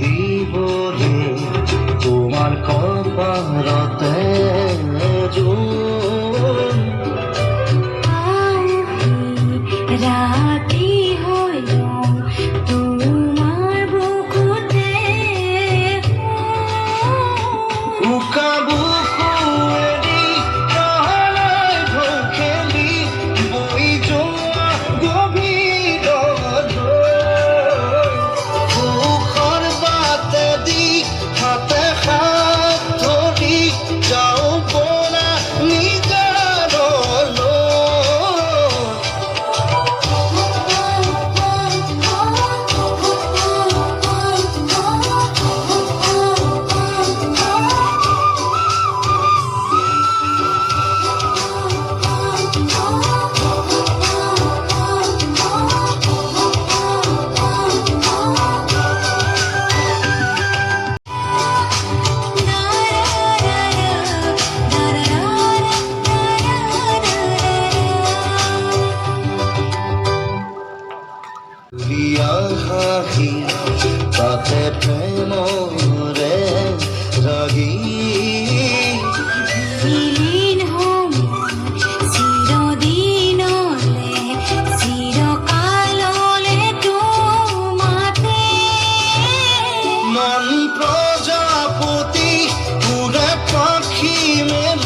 দিবলে তোমাৰ কপালতে ৰাতি হইল তোমাৰ বুকুতে উকা বুকু এৰি তহলৈ ঢৌখেলি বৈ যোৱা গভীৰলৈ সুখৰ বাটেদি হাতে হাত ধৰি যাওঁ বলা নিজাৰলৈ বিয়া হাঁহি তাতে প্ৰেমৰে ৰাগী বিলীন হম চিৰদিনলে চিৰকাললে তোমাতে মন প্ৰজাপতি উৰে পাখি মেলি